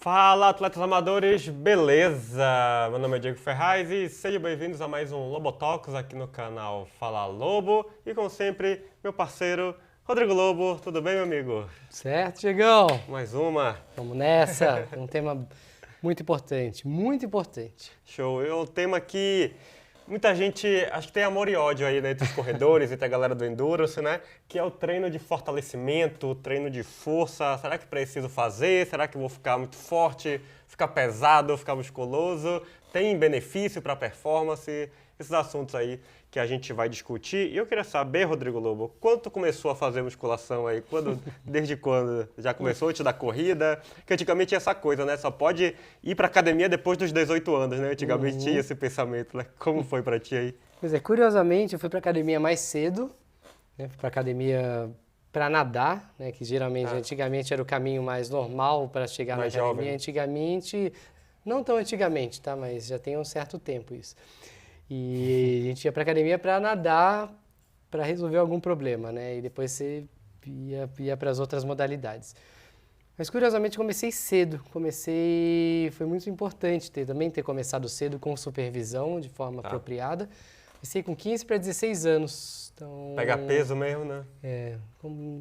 Fala, atletas amadores, beleza? Meu nome é Diego Ferraz e sejam bem-vindos a mais um Lobotalks aqui no canal Fala Lobo. E como sempre, meu parceiro Rodrigo Lobo, tudo bem, meu amigo? Certo, Diegão? Mais uma. Vamos nessa, um tema muito importante, muito importante. Show, é um tema que muita gente, acho que tem amor e ódio aí, né, entre os corredores, entre a galera do Endurance, né? Que é o treino de fortalecimento, o treino de força. Será que preciso fazer? Será que vou ficar muito forte, ficar pesado, ficar musculoso? Tem benefício para a performance? Esses assuntos aí que a gente vai discutir. E eu queria saber, Rodrigo Lobo, quando tu começou a fazer musculação aí? Desde quando? Já começou antes da corrida? Porque antigamente tinha essa coisa, né? Só pode ir pra academia depois dos 18 anos, né? Antigamente tinha esse pensamento, né? Como foi pra ti aí? Pois é, curiosamente eu fui para academia mais cedo, né? Fui para academia para nadar, né? Que geralmente, antigamente era o caminho mais normal para chegar Mais na academia. jovem. Antigamente, não tão antigamente, tá? Mas já tem um certo tempo isso. E a gente ia para academia para nadar, para resolver algum problema, né? E depois você ia para as outras modalidades. Mas curiosamente comecei cedo, foi muito importante também ter começado cedo com supervisão de forma apropriada. Comecei com 15 para 16 anos. Então, Pegar peso mesmo, né?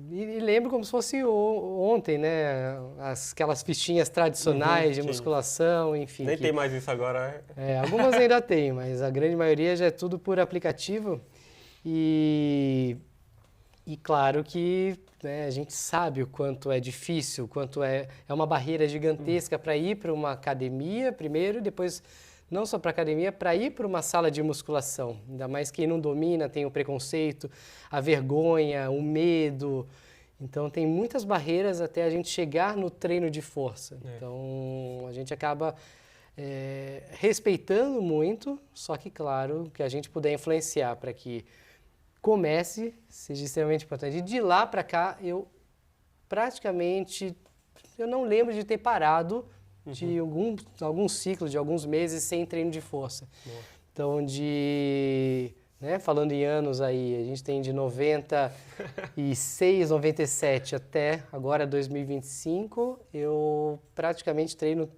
e lembro como se fosse ontem, né? Aquelas fichinhas tradicionais de sim. musculação, enfim. Nem tem mais isso agora. Algumas ainda tem, mas a grande maioria já é tudo por aplicativo. E claro que, né, a gente sabe o quanto é difícil, o quanto é uma barreira gigantesca para ir para uma academia primeiro, e depois não só para academia, para ir para uma sala de musculação. Ainda mais quem não domina, tem o preconceito, a vergonha, o medo. Então tem muitas barreiras até a gente chegar no treino de força. Então a gente acaba respeitando muito, só que claro, que a gente puder influenciar para que comece, seja extremamente importante. E de lá para cá, eu não lembro de ter parado de algum ciclo, de alguns meses sem treino de força. Então, falando em anos aí, a gente tem de 96, 97 até agora 2025, eu praticamente treino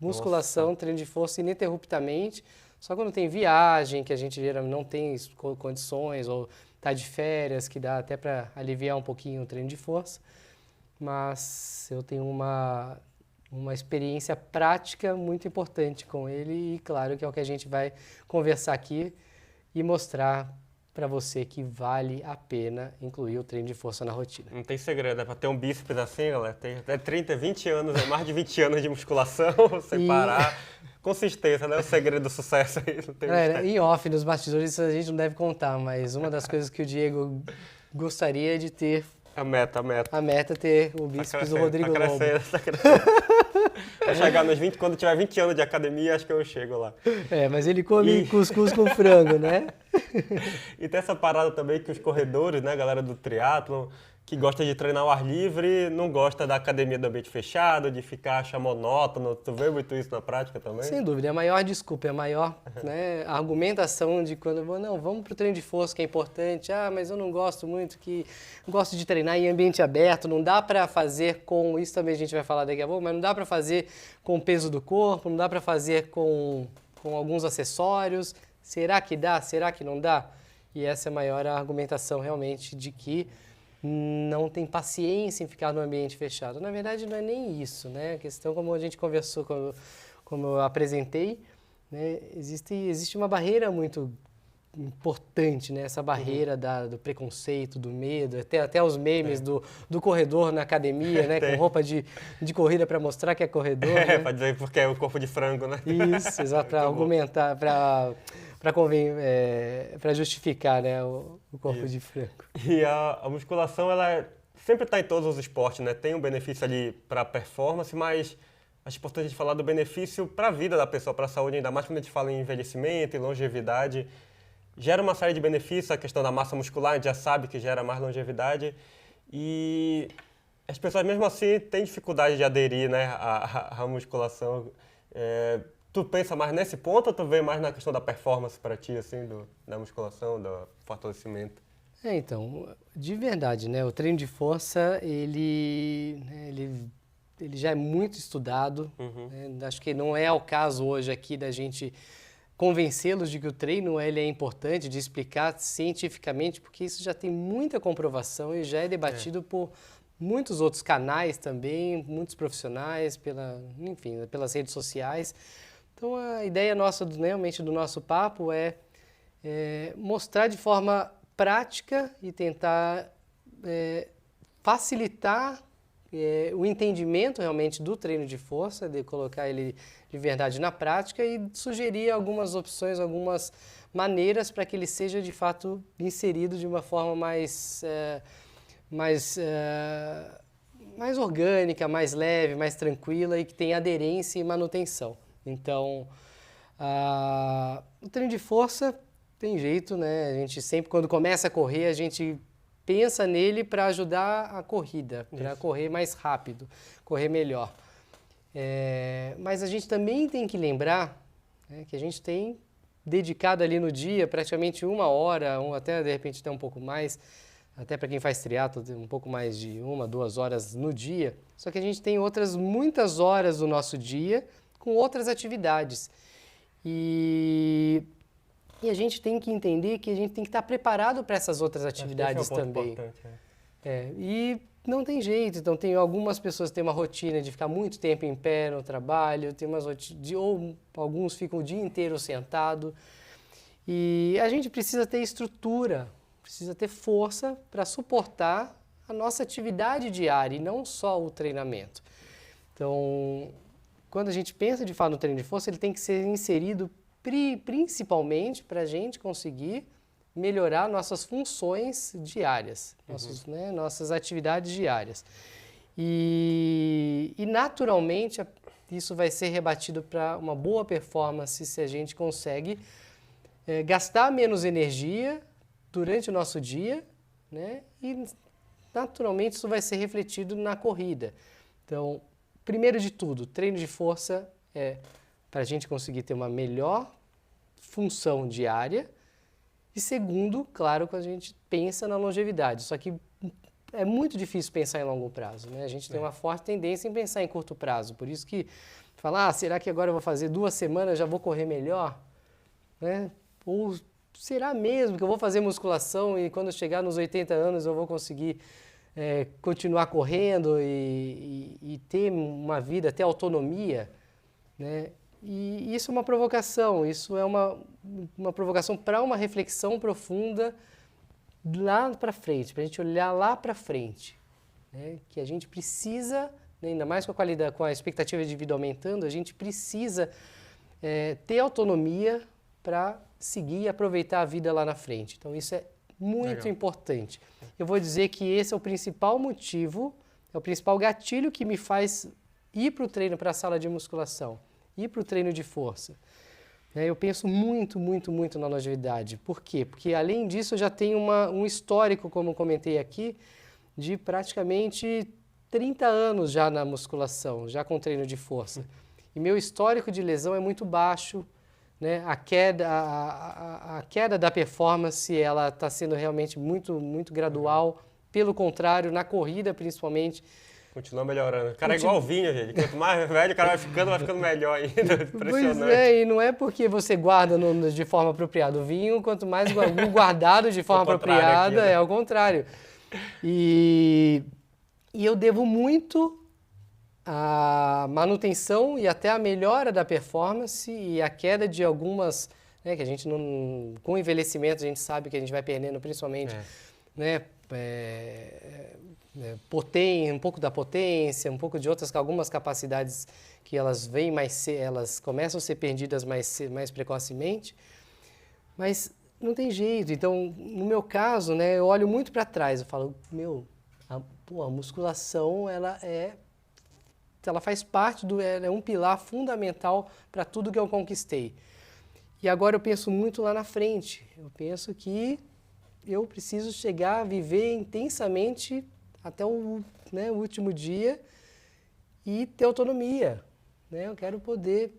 musculação, treino de força ininterruptamente. Só quando tem viagem, que a gente geralmente não tem condições, ou tá de férias, que dá até para aliviar um pouquinho o treino de força. Mas eu tenho uma experiência prática muito importante com ele e claro que é o que a gente vai conversar aqui e mostrar para você que vale a pena incluir o treino de força na rotina. Não tem segredo, é pra ter um bíceps assim, galera. Tem até 30, 20 anos, mais de 20 anos de musculação, sem parar. Consistência, né? O segredo do sucesso aí. Não tem mistério. Em off, nos bastidores, isso a gente não deve contar, mas uma das coisas que o Diego gostaria de ter... A meta. A meta é ter o bíceps do Rodrigo Lobo. Tá crescendo. Vai chegar nos 20, quando tiver 20 anos de academia, acho que eu chego lá. Mas ele come cuscuz com frango, né? E tem essa parada também que os corredores, né, galera do triatlon, que gosta de treinar ao ar livre, não gosta da academia do ambiente fechado, de ficar achar monótono. Tu vê muito isso na prática também? Sem dúvida, é a maior desculpa, é a maior argumentação de quando eu vou, não, vamos pro treino de força que é importante, mas eu não gosto muito, gosto de treinar em ambiente aberto, não dá para fazer com, isso também a gente vai falar daqui a pouco, mas não dá para fazer com o peso do corpo, não dá para fazer com alguns acessórios, será que dá, será que não dá? E essa é a maior argumentação realmente de que não tem paciência em ficar no ambiente fechado. Na verdade, não é nem isso, né? A questão, como a gente conversou, como eu apresentei, né? Existe uma barreira muito importante, né? Essa barreira do preconceito, do medo, até os memes do corredor na academia, né? Com roupa de corrida para mostrar que é corredor. Né? Para dizer porque é o corpo de frango, né? Isso, exato, para argumentar, para justificar, né, o corpo de frango. E a musculação, ela sempre está em todos os esportes, né? Tem um benefício ali para a performance, mas acho importante a gente falar do benefício para a vida da pessoa, para a saúde, ainda mais quando a gente fala em envelhecimento e longevidade. Gera uma série de benefícios, a questão da massa muscular, a gente já sabe que gera mais longevidade. E as pessoas, mesmo assim, têm dificuldade de aderir, né, à musculação. Tu pensa mais nesse ponto ou tu vê mais na questão da performance para ti, assim, da musculação, do fortalecimento? Então, de verdade, né? O treino de força, ele ele já é muito estudado. Né? Acho que não é o caso hoje aqui da gente convencê-los de que o treino ele é importante, de explicar cientificamente, porque isso já tem muita comprovação e já é debatido por muitos outros canais também, muitos profissionais, enfim, pelas redes sociais. Então, a ideia nossa, realmente, do nosso papo é mostrar de forma prática e tentar facilitar o entendimento realmente do treino de força, de colocar ele de verdade na prática e sugerir algumas opções, algumas maneiras para que ele seja de fato inserido de uma forma mais orgânica, mais leve, mais tranquila e que tenha aderência e manutenção. Então, o treino de força tem jeito, né? A gente sempre, quando começa a correr, a gente pensa nele para ajudar a corrida, para correr mais rápido, correr melhor. Mas a gente também tem que lembrar, né, que a gente tem dedicado ali no dia praticamente 1 hora, até de repente até um pouco mais, até para quem faz triatlo, um pouco mais de 1, 2 horas no dia. Só que a gente tem muitas horas do nosso dia com outras atividades. E a gente tem que entender que a gente tem que estar preparado para essas outras atividades também. E não tem jeito. Então, tem algumas pessoas que têm uma rotina de ficar muito tempo em pé no trabalho, ou alguns ficam o dia inteiro sentado. E a gente precisa ter estrutura, precisa ter força para suportar a nossa atividade diária e não só o treinamento. Então, quando a gente pensa de fato no treino de força, ele tem que ser inserido principalmente para a gente conseguir melhorar nossas funções diárias, nossas atividades diárias. E naturalmente isso vai ser rebatido para uma boa performance se a gente consegue gastar menos energia durante o nosso dia, né? E naturalmente isso vai ser refletido na corrida. Então, primeiro de tudo, treino de força é para a gente conseguir ter uma melhor função diária. E segundo, claro, quando a gente pensa na longevidade. Só que é muito difícil pensar em longo prazo, né? A gente tem uma forte tendência em pensar em curto prazo. Por isso que falar, será que agora eu vou fazer 2 semanas, já vou correr melhor? Né? Ou será mesmo que eu vou fazer musculação e quando eu chegar nos 80 anos eu vou conseguir continuar correndo e ter uma vida, ter autonomia, né? E isso é uma provocação, isso é uma provocação para uma reflexão profunda lá para frente, para a gente olhar lá para frente, né? Que a gente precisa, né, ainda mais com a expectativa de vida aumentando, a gente precisa ter autonomia para seguir e aproveitar a vida lá na frente. Então isso é muito importante. Eu vou dizer que esse é o principal motivo, é o principal gatilho que me faz ir para o treino, para a sala de musculação, ir para o treino de força. Eu penso muito, muito, muito na longevidade. Por quê? Porque além disso eu já tenho um histórico, como eu comentei aqui, de praticamente 30 anos já na musculação, já com treino de força. E meu histórico de lesão é muito baixo, né? A queda da performance ela está sendo realmente muito, muito gradual. Pelo contrário, na corrida principalmente. Continua melhorando. O cara é igual o vinho, gente. Quanto mais velho o cara vai ficando melhor ainda. Impressionante. Pois é, e não é porque você guarda de forma apropriada o vinho, quanto mais guardado de forma apropriada, é ao contrário. E eu devo muito à manutenção e até a melhora da performance e a queda de algumas, né, que a gente não, com o envelhecimento a gente sabe que a gente vai perdendo principalmente, né, um pouco da potência, um pouco de algumas capacidades que elas vêm elas começam a ser perdidas mais precocemente, mas não tem jeito. Então, no meu caso, né, eu olho muito para trás, eu falo, a musculação ela faz parte ela é um pilar fundamental para tudo que eu conquistei. E agora eu penso muito lá na frente. Eu penso que eu preciso chegar a viver intensamente até o último dia e ter autonomia, né? Eu quero poder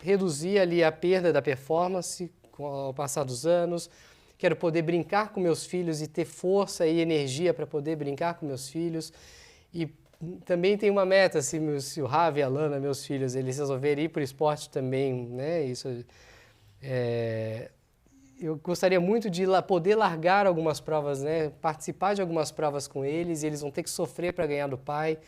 reduzir ali a perda da performance ao passar dos anos, quero poder brincar com meus filhos e ter força e energia para poder brincar com meus filhos e também tem uma meta, se o Ravi e a Lana, meus filhos, eles resolverem ir para o esporte também, né? Eu gostaria muito de poder largar algumas provas, né? Participar de algumas provas com eles, e eles vão ter que sofrer para ganhar do pai.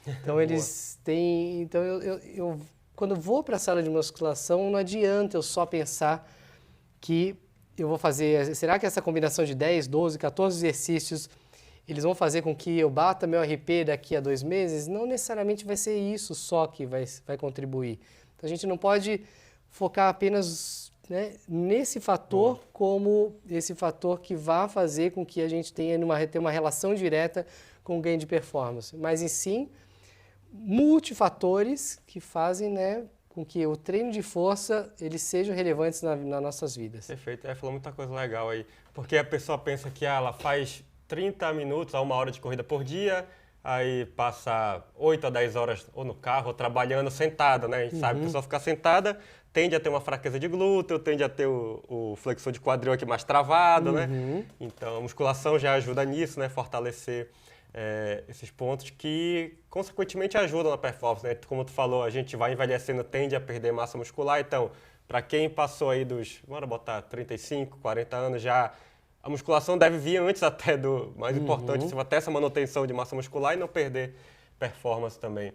Então eles têm, então eu quando vou para a sala de musculação, não adianta eu só pensar que eu vou fazer, será que essa combinação de 10, 12, 14 exercícios eles vão fazer com que eu bata meu RP daqui a 2 meses? Não necessariamente vai ser isso só que vai contribuir. Então a gente não pode focar apenas, né, nesse fator como esse fator que vai fazer com que a gente tenha uma relação direta com o ganho de performance, mas em sim multifatores que fazem, né, com que o treino de força eles sejam relevantes nas nossas vidas. Perfeito, falou muita coisa legal aí, porque a pessoa pensa que ela faz 30 minutos a 1 hora de corrida por dia, aí passa 8 a 10 horas ou no carro, ou trabalhando sentada, né? A gente sabe que a pessoa ficar sentada tende a ter uma fraqueza de glúteo, tende a ter o flexor de quadril aqui mais travado, né? Então a musculação já ajuda nisso, né? Fortalecer esses pontos que, consequentemente, ajudam na performance, né? Como tu falou, a gente vai envelhecendo, tende a perder massa muscular, então, para quem passou aí bora botar 35, 40 anos já, a musculação deve vir antes até do mais importante, até essa manutenção de massa muscular e não perder performance também.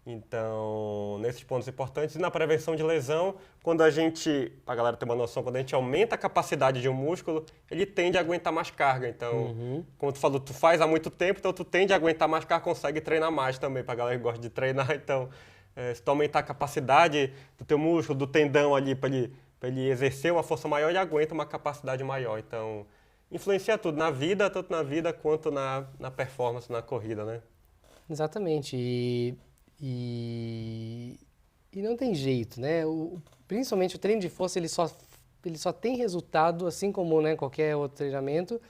Então, nesses pontos importantes. E na prevenção de lesão, quando a gente, para a galera ter uma noção, quando a gente aumenta a capacidade de um músculo, ele tende a aguentar mais carga. Então, como tu falou, tu faz há muito tempo, então tu tende a aguentar mais carga, consegue treinar mais também, para a galera que gosta de treinar. Então, se tu aumentar a capacidade do teu músculo, do tendão ali, para ele exercer uma força maior, ele aguenta uma capacidade maior. Então, influencia tudo na vida, tanto na vida quanto na performance, na corrida, né? Exatamente. E não tem jeito, né? Principalmente o treino de força, ele só tem resultado, assim como, né, qualquer outro treinamento,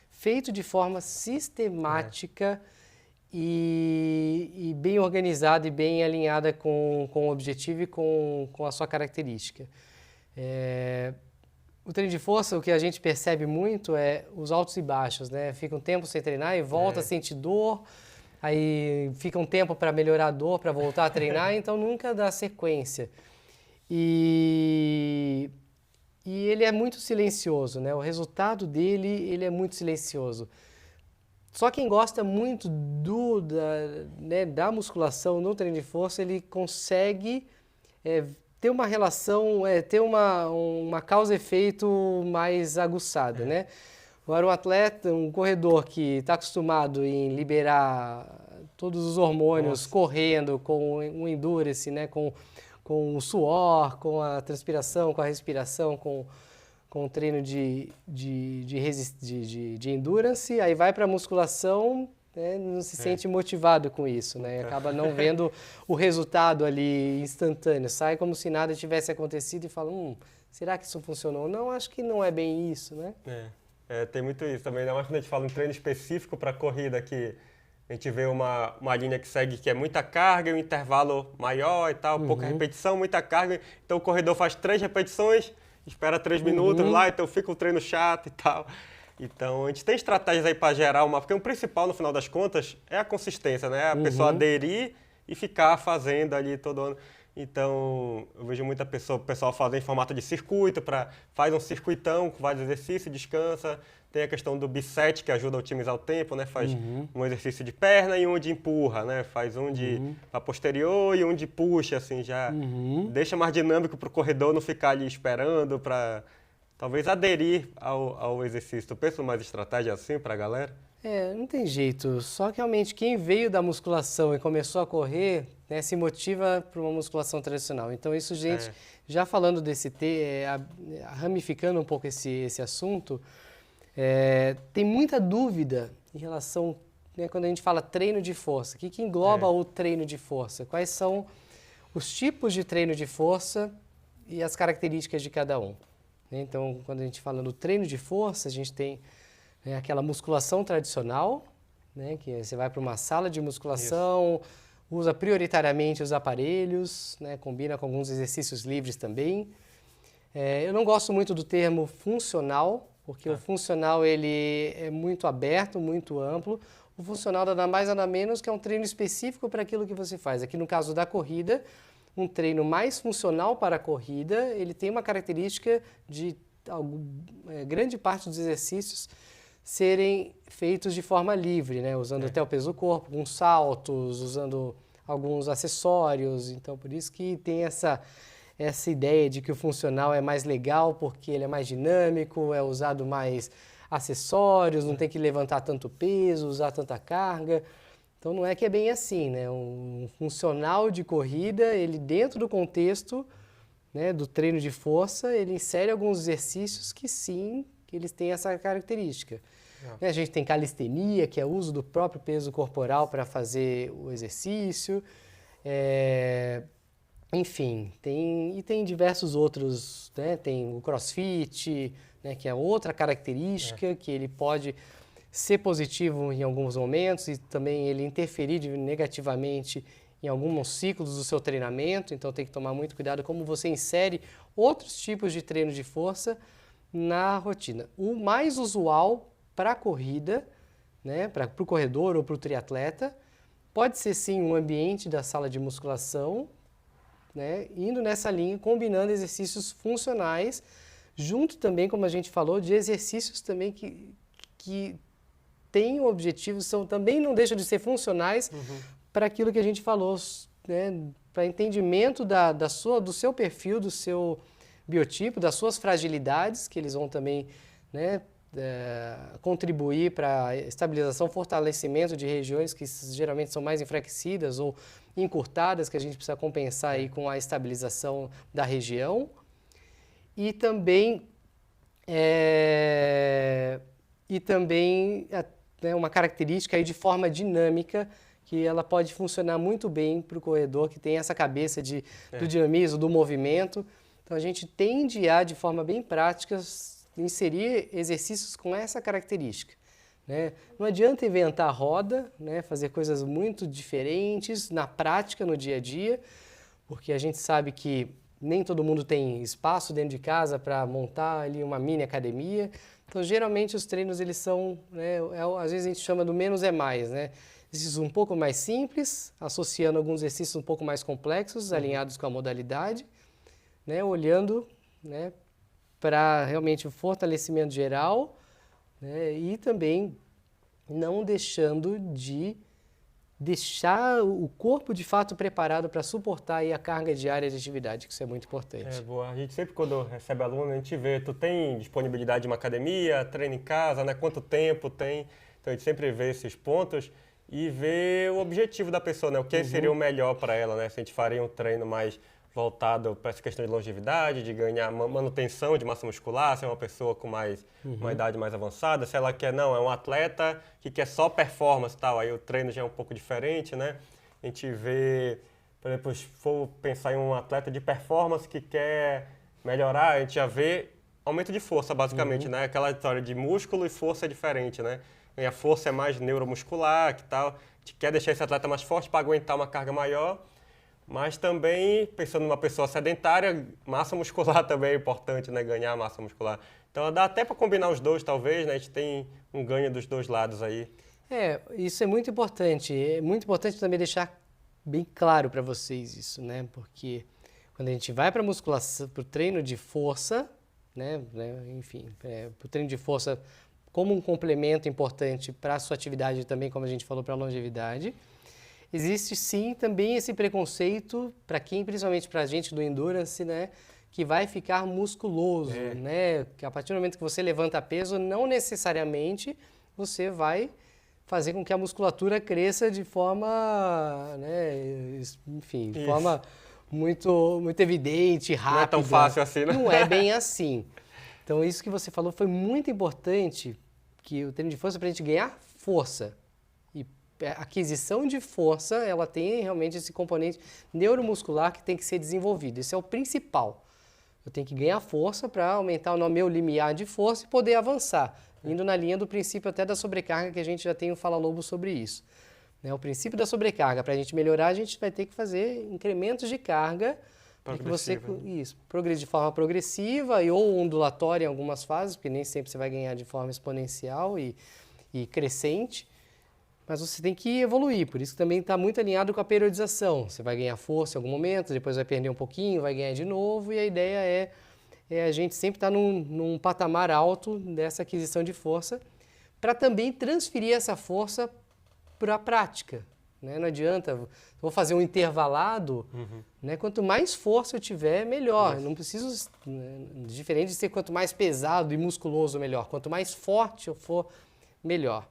feito de forma sistemática e bem organizada e bem alinhada com o objetivo e com a sua característica. O treino de força, o que a gente percebe muito é os altos e baixos, né? Fica um tempo sem treinar e volta a sentir dor, aí fica um tempo para melhorar a dor, para voltar a treinar, então nunca dá sequência. E ele é muito silencioso, né? O resultado dele, ele é muito silencioso. Só quem gosta muito da musculação no treino de força, ele consegue ter uma relação, ter uma causa e efeito mais aguçada, né? Agora, um atleta, um corredor que está acostumado em liberar todos os hormônios correndo com o endurance, né? Com o suor, com a transpiração, com a respiração, com o treino de endurance, aí vai para a musculação, né? Não se sente motivado com isso, né? Acaba não vendo o resultado ali instantâneo, sai como se nada tivesse acontecido e fala, será que isso funcionou? Não, acho que não é bem isso, né? Tem muito isso também, ainda mais quando a gente fala em treino específico para corrida, que a gente vê uma linha que segue que é muita carga, um intervalo maior e tal, pouca repetição, muita carga, então o corredor faz 3 repetições, espera 3 minutos lá, então fica o treino chato e tal. Então a gente tem estratégias aí para gerar porque o principal no final das contas é a consistência, né? A pessoa aderir e ficar fazendo ali todo ano. Então, eu vejo muita pessoal fazendo em formato de circuito, faz um circuitão com vários exercícios, descansa. Tem a questão do bisete, que ajuda a otimizar o tempo, né? Faz um exercício de perna e um de empurra, né? Faz um de para posterior e um de puxa, assim, já deixa mais dinâmico para o corredor não ficar ali esperando, para talvez aderir ao exercício. Tu pensa mais estratégia assim para a galera? Não tem jeito. Só que realmente quem veio da musculação e começou a correr, né, se motiva para uma musculação tradicional. Então isso, gente, já falando ramificando um pouco esse assunto, tem muita dúvida em relação, né, quando a gente fala treino de força. O que engloba o treino de força? Quais são os tipos de treino de força e as características de cada um? Então, quando a gente fala no treino de força, a gente tem aquela musculação tradicional, né, que você vai para uma sala de musculação, usa prioritariamente os aparelhos, né, combina com alguns exercícios livres também. Eu não gosto muito do termo funcional, porque o funcional ele é muito aberto, muito amplo. O funcional nada mais nada menos que é um treino específico para aquilo que você faz. Aqui no caso da corrida, um treino mais funcional para a corrida, ele tem uma característica de grande parte dos exercícios serem feitos de forma livre, né? Usando até o peso do corpo, com saltos, usando alguns acessórios. Então, por isso que tem essa ideia de que o funcional é mais legal porque ele é mais dinâmico, é usado mais acessórios, não tem que levantar tanto peso, usar tanta carga. Então não é que é bem assim, né? Um funcional de corrida, ele dentro do contexto, né, do treino de força, ele insere alguns exercícios que sim, que eles têm essa característica. A gente tem calistenia, que é o uso do próprio peso corporal para fazer o exercício. Enfim, tem diversos outros, né? Tem o CrossFit, né, que é outra característica, que ele pode ser positivo em alguns momentos e também ele interferir negativamente em alguns ciclos do seu treinamento, então tem que tomar muito cuidado como você insere outros tipos de treino de força na rotina. O mais usual para a corrida, né, para o corredor ou para o triatleta, pode ser sim um ambiente da sala de musculação, né, indo nessa linha, combinando exercícios funcionais, junto também, como a gente falou, de exercícios também que têm o objetivo, também não deixam de ser funcionais para aquilo que a gente falou, né, para entendimento do seu perfil, do seu biotipo, das suas fragilidades, que eles vão também, né, contribuir para a estabilização, fortalecimento de regiões que geralmente são mais enfraquecidas ou encurtadas, que a gente precisa compensar aí com a estabilização da região. E também, né, uma característica aí de forma dinâmica, que ela pode funcionar muito bem para o corredor, que tem essa cabeça do dinamismo, do movimento. Então, a gente tende a, de forma bem prática, inserir exercícios com essa característica, né? Não adianta inventar a roda, né, fazer coisas muito diferentes na prática, no dia a dia, porque a gente sabe que nem todo mundo tem espaço dentro de casa para montar ali uma mini academia. Então, geralmente, os treinos, eles são, né, às vezes a gente chama do menos é mais, né? Exercícios um pouco mais simples, associando alguns exercícios um pouco mais complexos, alinhados com a modalidade, né, olhando, né, para realmente o fortalecimento geral, né, e também não deixando de deixar o corpo de fato preparado para suportar aí a carga diária de atividade, que isso é muito importante. Boa. A gente sempre, quando recebe aluno, a gente vê, tu tem disponibilidade de uma academia, treina em casa, né? Quanto tempo tem? Então, a gente sempre vê esses pontos e vê o objetivo da pessoa, né? O que seria o melhor para ela, né? Se a gente faria um treino mais voltado para essa questão de longevidade, de ganhar manutenção de massa muscular, se é uma pessoa com uma idade mais avançada, se ela quer, não, é um atleta que quer só performance e tal, aí o treino já é um pouco diferente, né? A gente vê, por exemplo, se for pensar em um atleta de performance que quer melhorar, a gente já vê aumento de força, basicamente, né? Aquela história de músculo e força é diferente, né? E a força é mais neuromuscular, que tal, a gente quer deixar esse atleta mais forte para aguentar uma carga maior. Mas também, pensando numa pessoa sedentária, massa muscular também é importante, né? Ganhar massa muscular. Então, dá até para combinar os dois, talvez, né? A gente tem um ganho dos dois lados aí. Isso é muito importante. É muito importante também deixar bem claro para vocês isso, né? Porque quando a gente vai para musculação, para o treino de força, né? Enfim, para o treino de força como um complemento importante para a sua atividade também, como a gente falou, para a longevidade, existe sim também esse preconceito para quem, principalmente para a gente do endurance, né, que vai ficar musculoso, né, que a partir do momento que você levanta peso, não necessariamente você vai fazer com que a musculatura cresça de forma, né, enfim, de forma muito, muito evidente, rápida. Não é tão fácil assim, né? Não é bem assim. Então, isso que você falou foi muito importante, que o treino de força é para a gente ganhar força. A aquisição de força, ela tem realmente esse componente neuromuscular que tem que ser desenvolvido. Esse é o principal. Eu tenho que ganhar força para aumentar o meu limiar de força e poder avançar, indo na linha do princípio até da sobrecarga, que a gente já tem o Fala Lobo sobre isso. Né? O princípio da sobrecarga, para a gente melhorar, a gente vai ter que fazer incrementos de carga para que você, progredir de forma progressiva ou ondulatória em algumas fases, porque nem sempre você vai ganhar de forma exponencial e crescente, Mas você tem que evoluir, por isso que também está muito alinhado com a periodização. Você vai ganhar força em algum momento, depois vai perder um pouquinho, vai ganhar de novo, e a ideia é a gente sempre estar num patamar alto dessa aquisição de força, para também transferir essa força para a prática. Né? Não adianta, vou fazer um intervalado, né? Quanto mais força eu tiver, melhor. Não preciso, diferente de ser quanto mais pesado e musculoso, melhor. Quanto mais forte eu for, melhor.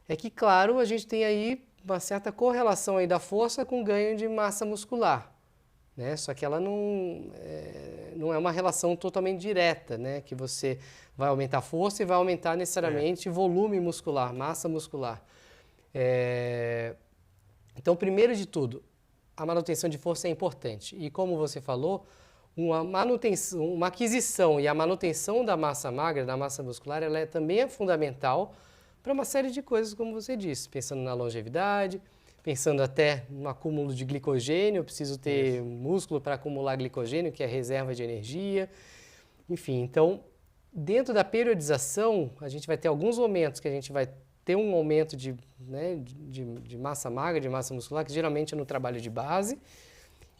É que, claro, a gente tem aí uma certa correlação aí da força com ganho de massa muscular, né? Só que ela não é uma relação totalmente direta, né? Que você vai aumentar a força e vai aumentar necessariamente volume muscular, massa muscular. Então, primeiro de tudo, a manutenção de força é importante. E como você falou, uma aquisição e a manutenção da massa magra, da massa muscular, ela também é fundamental para uma série de coisas, como você disse, pensando na longevidade, pensando até no acúmulo de glicogênio, eu preciso ter músculo para acumular glicogênio, que é reserva de energia. Enfim, então, dentro da periodização, a gente vai ter alguns momentos que a gente vai ter um aumento de massa magra, de massa muscular, que geralmente é no trabalho de base,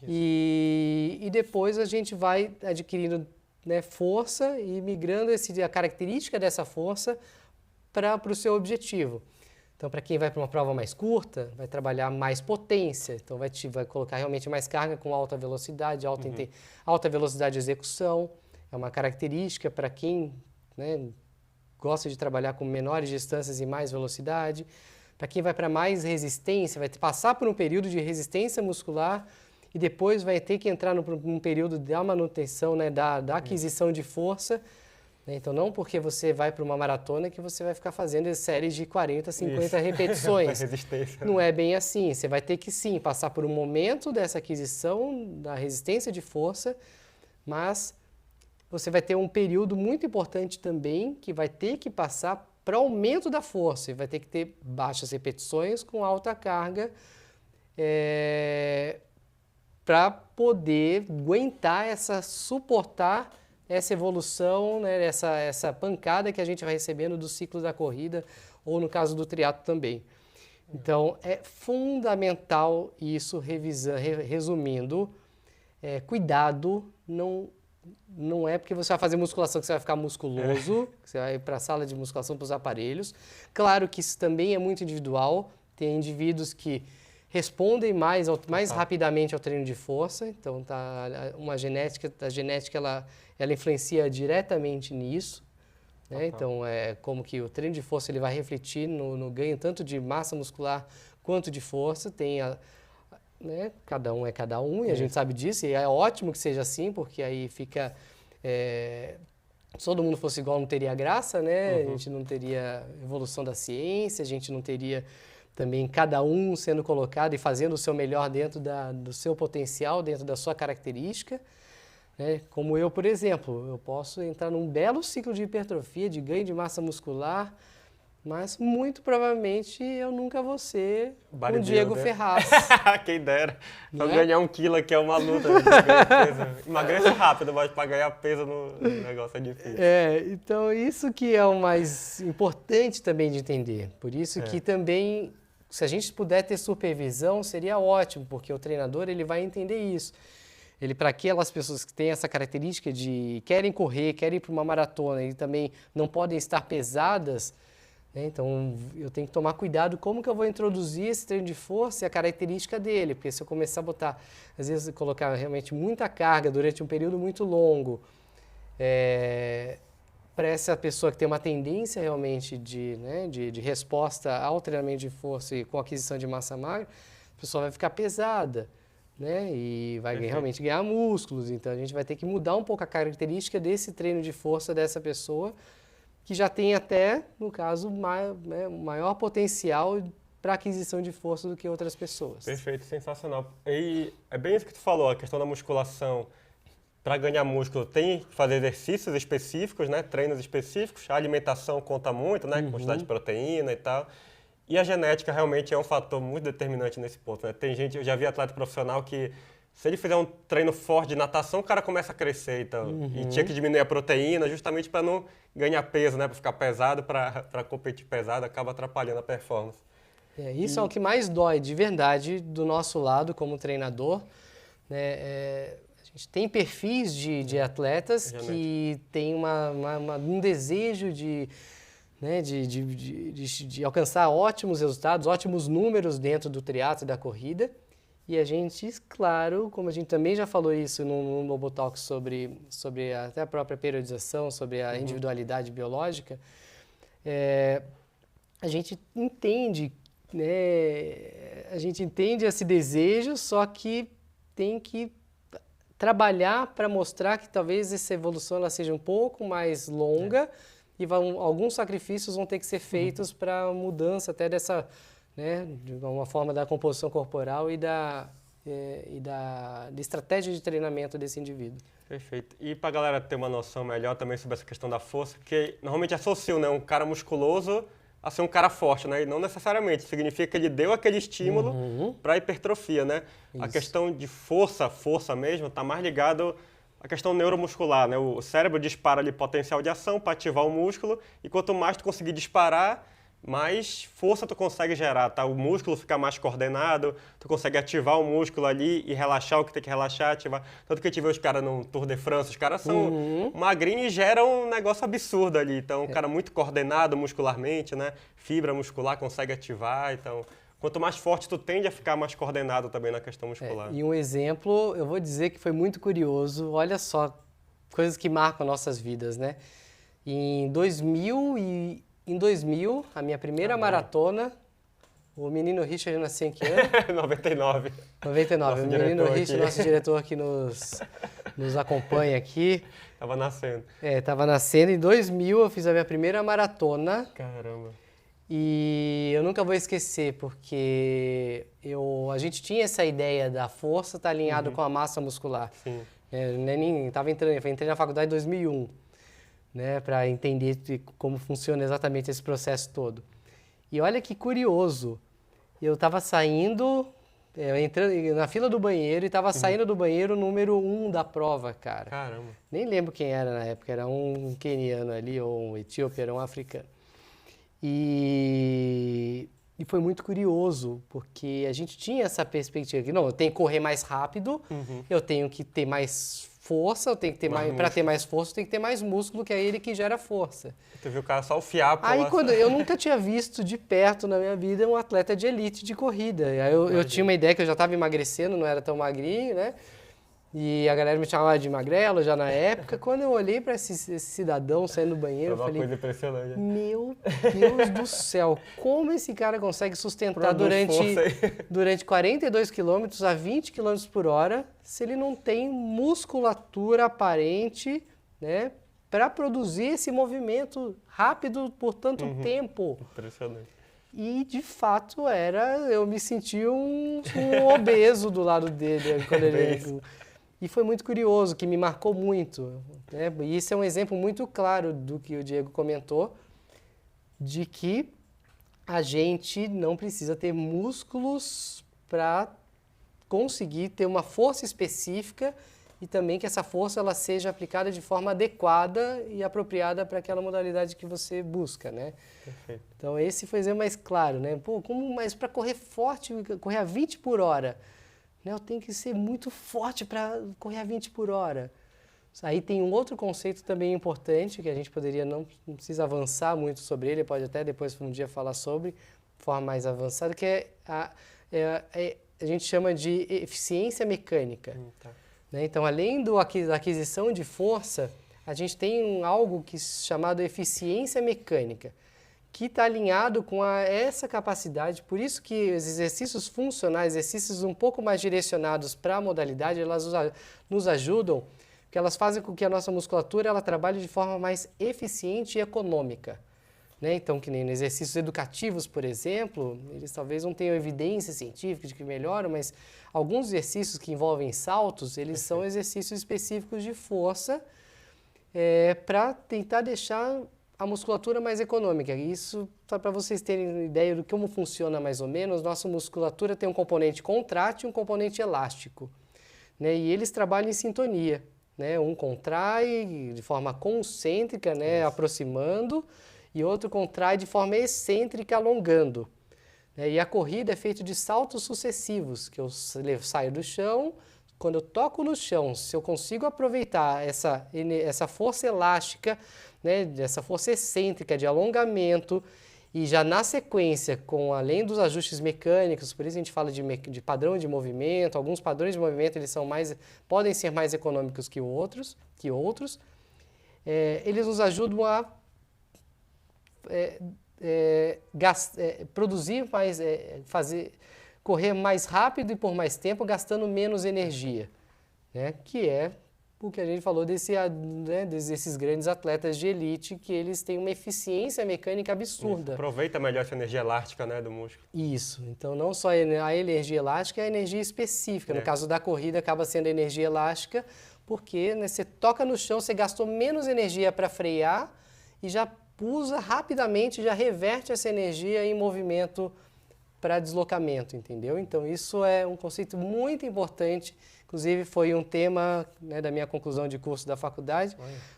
e depois a gente vai adquirindo, né, força e migrando a característica dessa força para o seu objetivo. Então, para quem vai para uma prova mais curta, vai trabalhar mais potência, então vai colocar realmente mais carga com alta velocidade, alta velocidade de execução, é uma característica para quem, né, gosta de trabalhar com menores distâncias e mais velocidade. Para quem vai para mais resistência, vai passar por um período de resistência muscular e depois vai ter que entrar num período da manutenção, né, da aquisição de força. Então, não porque você vai para uma maratona que você vai ficar fazendo séries de 40, 50 repetições. Não é bem assim. Você vai ter que, sim, passar por um momento dessa aquisição da resistência de força, mas você vai ter um período muito importante também que vai ter que passar para aumento da força. E vai ter que ter baixas repetições com alta carga para poder aguentar suportar essa evolução, né, essa pancada que a gente vai recebendo do ciclo da corrida, ou no caso do triatlo também. Então, é fundamental isso, resumindo, cuidado, não é porque você vai fazer musculação que você vai ficar musculoso, que você vai para a sala de musculação para os aparelhos. Claro que isso também é muito individual, tem indivíduos que respondem mais rapidamente ao treino de força, então a genética ela influencia diretamente nisso, né? Então é como que o treino de força ele vai refletir no ganho tanto de massa muscular quanto de força, né? Cada um é cada um e a gente sabe disso e é ótimo que seja assim, porque aí fica se todo mundo fosse igual não teria graça, né? A gente não teria evolução da ciência, a gente não teria também cada um sendo colocado e fazendo o seu melhor dentro do seu potencial, dentro da sua característica. Né? Como eu, por exemplo, eu posso entrar num belo ciclo de hipertrofia, de ganho de massa muscular, mas muito provavelmente eu nunca vou ser um Diego Ferraz. Quem dera. Não Pra é? ganhar 1 quilo aqui é uma luta. De ganhar peso. Emagreço rápido, mas para ganhar peso no negócio é difícil. Então isso que é o mais importante também de entender. Por isso que também, se a gente puder ter supervisão, seria ótimo, porque o treinador ele vai entender isso. Ele, para aquelas pessoas que têm essa característica de querem correr, querem ir para uma maratona e também não podem estar pesadas, né? Então eu tenho que tomar cuidado como que eu vou introduzir esse treino de força e a característica dele, porque se eu começar a botar, às vezes colocar realmente muita carga durante um período muito longo, para essa pessoa que tem uma tendência realmente de resposta ao treinamento de força e com aquisição de massa magra, a pessoa vai ficar pesada, né? E vai realmente ganhar músculos. Então a gente vai ter que mudar um pouco a característica desse treino de força dessa pessoa, que já tem até, no caso, maior potencial para aquisição de força do que outras pessoas. Perfeito, sensacional. E é bem isso que tu falou, a questão da musculação. Para ganhar músculo tem que fazer exercícios específicos, né? Treinos específicos. A alimentação conta muito, né? Quantidade de proteína e tal. E a genética realmente é um fator muito determinante nesse ponto, né? Tem gente, eu já vi atleta profissional que se ele fizer um treino forte de natação, o cara começa a crescer então, e tinha que diminuir a proteína justamente para não ganhar peso, né? Para ficar pesado, para competir pesado, acaba atrapalhando a performance. Isso é o que mais dói, de verdade, do nosso lado como treinador, né? A gente tem perfis de atletas que têm um desejo né, de alcançar ótimos resultados, ótimos números dentro do triatlo e da corrida. E a gente, claro, como a gente também já falou isso no Mobile Talk sobre até a própria periodização, sobre a individualidade biológica, a gente entende, né, a gente entende esse desejo, só que tem que trabalhar para mostrar que talvez essa evolução ela seja um pouco mais longa e alguns sacrifícios vão ter que ser feitos para a mudança até dessa, né, de uma forma da composição corporal e da estratégia de treinamento desse indivíduo. Perfeito. E para a galera ter uma noção melhor também sobre essa questão da força, porque normalmente associam, né, um cara musculoso a ser um cara forte, né? E não necessariamente. Significa que ele deu aquele estímulo para a hipertrofia, né? Isso. A questão de força mesmo, está mais ligado à questão neuromuscular, né? O cérebro dispara ali potencial de ação para ativar o músculo e quanto mais tu conseguir disparar, mais força tu consegue gerar, tá? O músculo fica mais coordenado, tu consegue ativar o músculo ali e relaxar o que tem que relaxar, ativar. Tanto que eu tive os caras no Tour de France, os caras são magrinhos e geram um negócio absurdo ali. Então, o cara muito coordenado muscularmente, né? Fibra muscular consegue ativar, então... Quanto mais forte tu tende a ficar mais coordenado também na questão muscular. E um exemplo, eu vou dizer que foi muito curioso, olha só, coisas que marcam nossas vidas, né? Em 2000, a minha primeira maratona, o menino Richard nasceu em que ano? 99. 99, o menino Richard, nosso diretor aqui nos acompanha aqui. Tava nascendo. Tava nascendo. Em 2000 eu fiz a minha primeira maratona. Caramba. E eu nunca vou esquecer, porque a gente tinha essa ideia da força estar alinhado com a massa muscular. Sim. Entrei na faculdade em 2001. Né, para entender como funciona exatamente esse processo todo. E olha que curioso, eu estava saindo, entrando na fila do banheiro e estava saindo do banheiro número 1 da prova, cara. Caramba. Nem lembro quem era na época, era um queniano ali, ou um etíope, era um africano. E foi muito curioso, porque a gente tinha essa perspectiva que, não, eu tenho que correr mais rápido, eu tenho que ter mais força, eu tenho que ter mais, para ter mais força, eu tenho que ter mais músculo, que é ele que gera força. Tu viu o cara só o fiapo Aí lá. eu nunca tinha visto de perto na minha vida um atleta de elite de corrida. Aí eu tinha uma ideia que eu já estava emagrecendo, não era tão magrinho, né? E a galera me chamava de magrelo já na época. Quando eu olhei para esse cidadão saindo do banheiro, eu falei, coisa impressionante. Meu Deus do céu, como esse cara consegue sustentar durante 42 quilômetros a 20 km por hora se ele não tem musculatura aparente, né, para produzir esse movimento rápido por tanto tempo. Impressionante. E, de fato, eu me senti um obeso do lado dele. Quando e foi muito curioso, que me marcou muito. Né? E isso é um exemplo muito claro do que o Diego comentou, de que a gente não precisa ter músculos para conseguir ter uma força específica e também que essa força ela seja aplicada de forma adequada e apropriada para aquela modalidade que você busca, né? Perfeito. Então esse foi o exemplo mais claro, né? Mas para correr forte, correr a 20 por hora, né? Eu tenho que ser muito forte para correr a 20 por hora. Aí tem um outro conceito também importante que a gente poderia, não precisa avançar muito sobre ele, pode até depois um dia falar sobre, de forma mais avançada, que a gente chama de eficiência mecânica. Tá. Né? Então, além da aquisição de força, a gente tem algo chamado eficiência mecânica, que está alinhado com essa capacidade. Por isso que os exercícios funcionais, exercícios um pouco mais direcionados para a modalidade, elas nos ajudam, porque elas fazem com que a nossa musculatura ela trabalhe de forma mais eficiente e econômica. Né? Então, que nem nos exercícios educativos, por exemplo, eles talvez não tenham evidência científica de que melhoram, mas alguns exercícios que envolvem saltos, eles são exercícios específicos de força para tentar deixar a musculatura mais econômica. Isso, para vocês terem ideia de como funciona mais ou menos, nossa musculatura tem um componente contrátil e um componente elástico. Né? E eles trabalham em sintonia. Né? Um contrai de forma concêntrica, né? Aproximando, e outro contrai de forma excêntrica, alongando. né? E a corrida é feita de saltos sucessivos, que eu saio do chão, quando eu toco no chão, se eu consigo aproveitar essa força elástica, né, essa força excêntrica de alongamento, e já na sequência, além dos ajustes mecânicos, por isso a gente fala de padrão de movimento, alguns padrões de movimento podem ser mais econômicos que outros, eles nos ajudam a produzir mais, correr mais rápido e por mais tempo, gastando menos energia, né? Que é o que a gente falou desses grandes atletas de elite, que eles têm uma eficiência mecânica absurda. Isso. Aproveita melhor essa energia elástica, né, do músculo. Isso. Então, não só a energia elástica, é a energia específica. No caso da corrida, acaba sendo a energia elástica, porque, né, você toca no chão, você gastou menos energia para frear e já usa rapidamente, já reverte essa energia em movimento para deslocamento, entendeu? Então, isso é um conceito muito importante. Inclusive, foi um tema, né, da minha conclusão de curso da faculdade,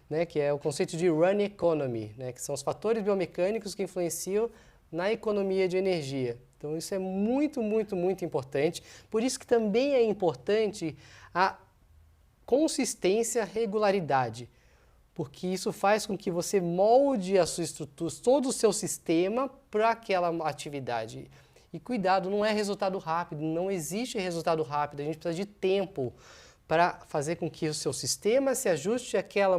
né, que é o conceito de run economy, né, que são os fatores biomecânicos que influenciam na economia de energia. Então, isso é muito, muito, muito importante. Por isso que também é importante a consistência, regularidade, porque isso faz com que você molde a sua estrutura, todo o seu sistema para aquela atividade. E cuidado, não é resultado rápido, não existe resultado rápido, a gente precisa de tempo para fazer com que o seu sistema se ajuste àquela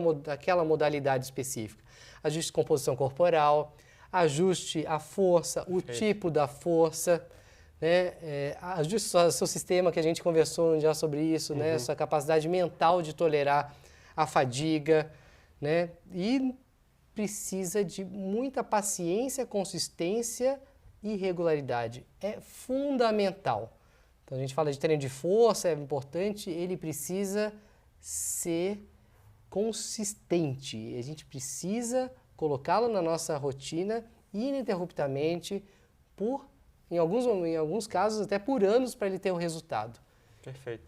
modalidade específica. Ajuste a composição corporal, ajuste a força, o tipo da força, né? Ajuste o seu sistema, que a gente conversou já sobre isso, né? Sua capacidade mental de tolerar a fadiga, né? E precisa de muita paciência, consistência e regularidade. É fundamental. Então, a gente fala de treino de força, é importante, ele precisa ser consistente. A gente precisa colocá-lo na nossa rotina ininterruptamente em alguns casos, até por anos para ele ter um resultado. Perfeito.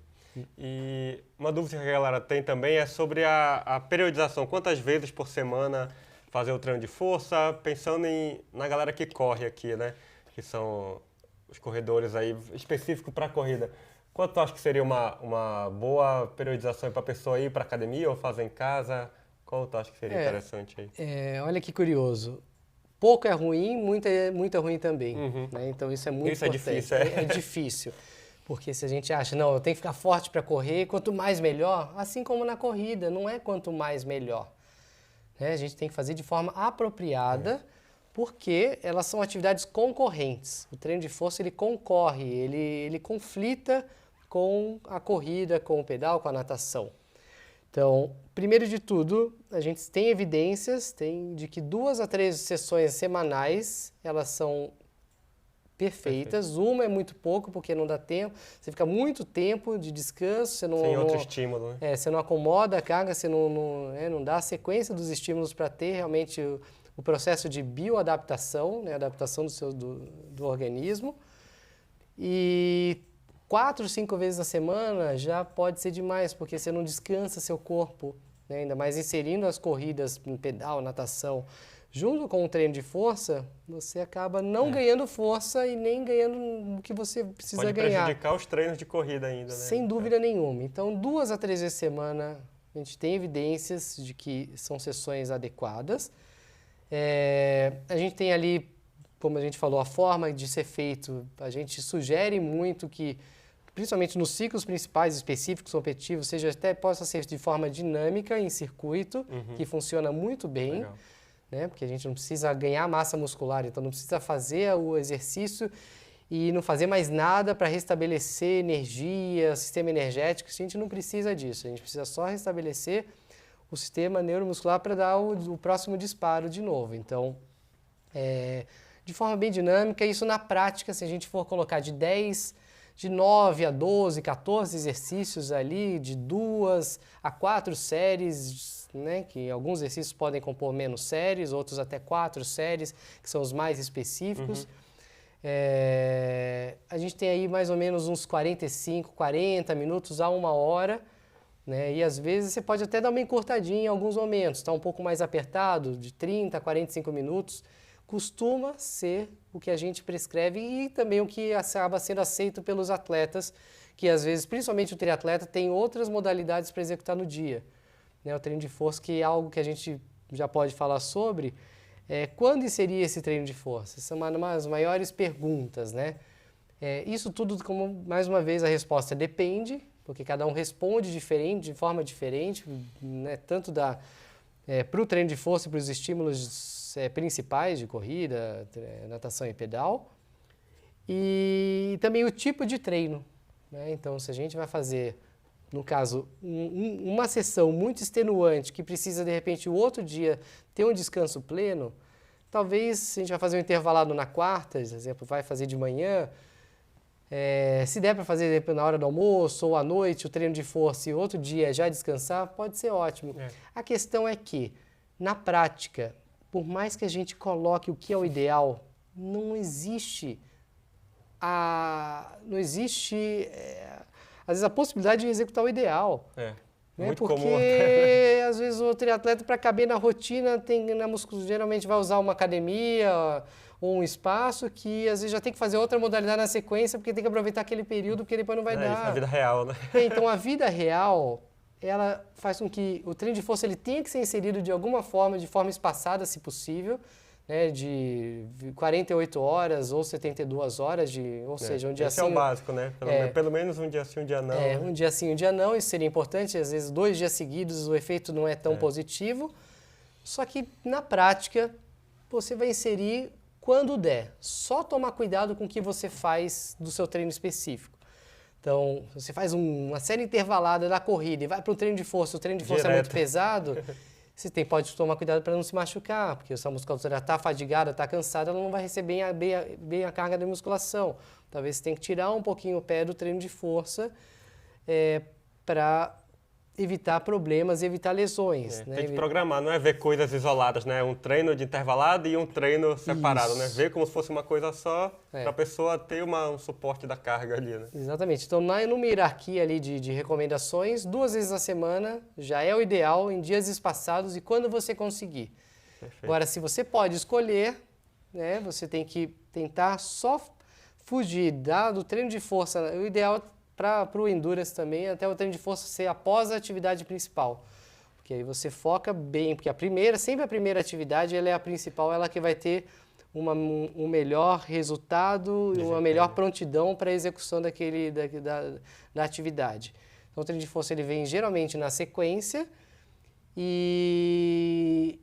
E uma dúvida que a galera tem também é sobre a periodização. Quantas vezes por semana fazer o treino de força, pensando na galera que corre aqui, né? Que são os corredores aí específicos para a corrida. Quanto tu acha que seria uma boa periodização para a pessoa ir para a academia ou fazer em casa? Qual tu acha que seria interessante aí? Olha que curioso. Pouco é ruim, muito é ruim também. Né? Então isso é muito importante. Isso é difícil, É difícil. Porque se a gente acha, não, eu tenho que ficar forte para correr, quanto mais melhor, assim como na corrida, não é quanto mais melhor. Né? A gente tem que fazer de forma apropriada, porque elas são atividades concorrentes. O treino de força, ele concorre, ele conflita com a corrida, com o pedal, com a natação. Então, primeiro de tudo, a gente tem evidências de que 2 a 3 sessões semanais, elas são perfeitas. Perfeito. Uma é muito pouco, porque não dá tempo. Você fica muito tempo de descanso, você sem outro estímulo, né? Você não acomoda a carga, você não dá a sequência dos estímulos para ter realmente o processo de bioadaptação, né, adaptação do organismo. E 4, 5 vezes na semana já pode ser demais, porque você não descansa seu corpo, né, ainda mais inserindo as corridas em pedal, natação, junto com o treino de força, você acaba não ganhando força e nem ganhando o que você precisa ganhar. Pode prejudicar os treinos de corrida ainda, né? Sem dúvida nenhuma. Então, 2 a 3 vezes por semana, a gente tem evidências de que são sessões adequadas. A gente tem ali, como a gente falou, a forma de ser feito. A gente sugere muito que, principalmente nos ciclos principais específicos, competitivos, possa ser de forma dinâmica, em circuito, que funciona muito bem. Legal. Né? Porque a gente não precisa ganhar massa muscular, então não precisa fazer o exercício e não fazer mais nada para restabelecer energia, sistema energético. A gente não precisa disso, a gente precisa só restabelecer o sistema neuromuscular para dar o próximo disparo de novo. Então, de forma bem dinâmica, isso na prática, se a gente for colocar de 9 a 12, 14 exercícios ali, de 2 a 4 séries, né, que alguns exercícios podem compor menos séries, outros até 4 séries, que são os mais específicos. A gente tem aí mais ou menos uns 45, 40 minutos a 1 hora, né, e às vezes você pode até dar uma encurtadinha em alguns momentos, está um pouco mais apertado, de 30 a 45 minutos, costuma ser o que a gente prescreve e também o que acaba sendo aceito pelos atletas, que às vezes, principalmente o triatleta, tem outras modalidades para executar no dia. Né, o treino de força, que é algo que a gente já pode falar sobre, quando inserir esse treino de força? Essa é uma das maiores perguntas, né? Isso tudo, como mais uma vez a resposta depende, porque cada um responde diferente, de forma diferente, né? Tanto para o treino de força e para os estímulos principais de corrida, natação e pedal, e também o tipo de treino, né? Então, se a gente vai fazer, no caso, uma sessão muito extenuante que precisa, de repente, o outro dia ter um descanso pleno, talvez, se a gente vai fazer um intervalado na quarta, por exemplo, vai fazer de manhã, se der para fazer na hora do almoço ou à noite o treino de força e outro dia já descansar, pode ser ótimo. A questão é que, na prática, por mais que a gente coloque o que é o ideal, não existe às vezes a possibilidade de executar o ideal. Muito porque, comum. às vezes, o triatleta, para caber na rotina, geralmente vai usar uma academia ou um espaço que, às vezes, já tem que fazer outra modalidade na sequência, porque tem que aproveitar aquele período, porque depois não vai dar. Isso é a vida real, né? Então, a vida real, ela faz com que o treino de força ele tenha que ser inserido de alguma forma, de forma espaçada, se possível, né, de 48 horas ou 72 horas, ou seja, um dia esse assim... é o básico, né? Pelo menos um dia sim, um dia não. Um dia sim, um dia não, isso seria importante. Às vezes, 2 dias seguidos, o efeito não é tão positivo. Só que, na prática, você vai inserir quando der. Só tomar cuidado com o que você faz do seu treino específico. Então, se você faz uma série intervalada da corrida e vai para o treino de força, o treino de força é muito pesado... Você pode tomar cuidado para não se machucar, porque se a musculatura está fadigada, está cansada, ela não vai receber bem a carga de musculação. Talvez você tenha que tirar um pouquinho o pé do treino de força para evitar problemas e evitar lesões. Né? Tem que programar, não é ver coisas isoladas, né? Um treino de intervalado e um treino separado, Isso. né? Ver como se fosse uma coisa só, para a pessoa ter um suporte da carga ali, né? Exatamente. Então, numa hierarquia ali de recomendações, 2 vezes a semana já é o ideal, em dias espaçados e quando você conseguir. Perfeito. Agora, se você pode escolher, né? Você tem que tentar só fugir do treino de força. O ideal para o Endurance também, até o treino de força ser após a atividade principal. Porque aí você foca bem, porque sempre a primeira atividade ela é a principal, ela que vai ter um melhor resultado e uma melhor prontidão para a execução da atividade. Então o treino de força ele vem geralmente na sequência e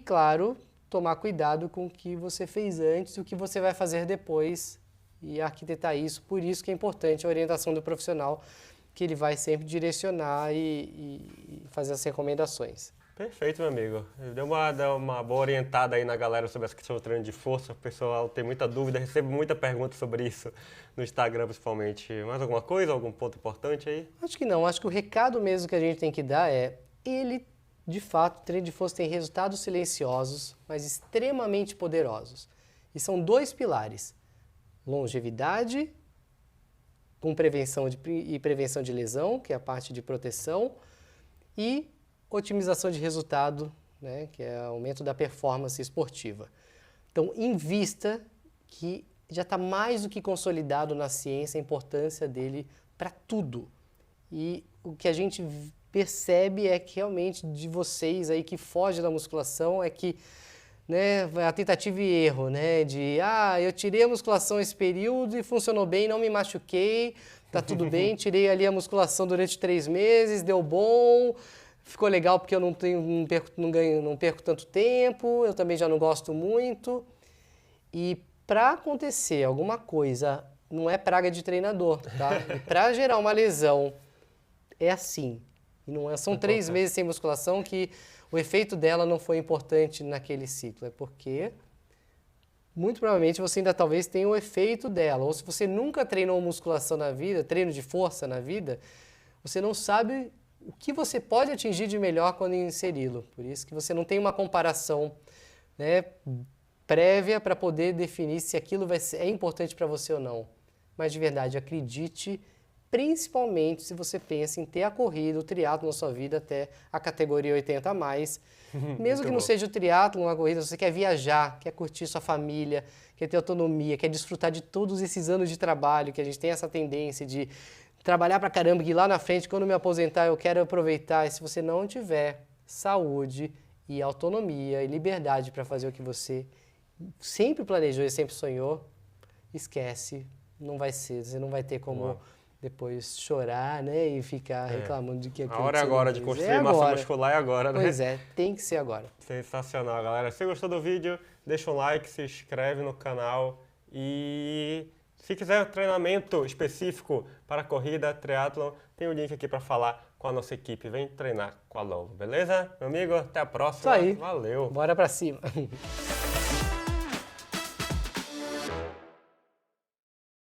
claro, tomar cuidado com o que você fez antes e o que você vai fazer depois e arquitetar isso. Por isso que é importante a orientação do profissional, que ele vai sempre direcionar e fazer as recomendações. Perfeito, meu amigo. Deu uma boa orientada aí na galera sobre essa questão do treino de força. O pessoal tem muita dúvida, recebo muita pergunta sobre isso no Instagram, principalmente. Mais alguma coisa, algum ponto importante aí? Acho que não. Acho que o recado mesmo que a gente tem que dar de fato, o treino de força tem resultados silenciosos, mas extremamente poderosos. E são 2 pilares. Longevidade com prevenção de lesão, que é a parte de proteção, e otimização de resultado, né, que é aumento da performance esportiva. Então, invista que já está mais do que consolidado na ciência a importância dele para tudo. E o que a gente percebe é que realmente de vocês aí que fogem da musculação é que, né, a tentativa e erro, né, eu tirei a musculação esse período e funcionou bem, não me machuquei, tá tudo bem, tirei ali a musculação durante 3 meses, deu bom, ficou legal porque eu não perco tanto tempo, eu também já não gosto muito. E para acontecer alguma coisa, não é praga de treinador, tá? E para gerar uma lesão, é assim. E são 3 meses sem musculação que o efeito dela não foi importante naquele ciclo. É porque, muito provavelmente, você ainda talvez tenha o efeito dela. Ou se você nunca treinou musculação na vida, treino de força na vida, você não sabe o que você pode atingir de melhor quando inseri-lo. Por isso que você não tem uma comparação, né, prévia para poder definir se aquilo é importante para você ou não. Mas, de verdade, acredite, principalmente se você pensa em ter a corrida, o triatlo na sua vida até a categoria 80 a mais. Mesmo que não seja o triatlo, uma corrida, você quer viajar, quer curtir sua família, quer ter autonomia, quer desfrutar de todos esses anos de trabalho, que a gente tem essa tendência de trabalhar pra caramba, que lá na frente, quando me aposentar, eu quero aproveitar. E se você não tiver saúde e autonomia e liberdade para fazer o que você sempre planejou e sempre sonhou, esquece, não vai ser, você não vai ter como depois chorar, né, e ficar reclamando de que aquilo A hora é que você agora não de fez. construir massa muscular, é agora, né? Pois é, tem que ser agora. Sensacional, galera. Se gostou do vídeo, deixa um like, se inscreve no canal e se quiser treinamento específico para corrida, triatlon, tem o link aqui para falar com a nossa equipe. Vem treinar com a Lovo, beleza? Meu amigo, até a próxima. Isso aí. Valeu. Bora pra cima.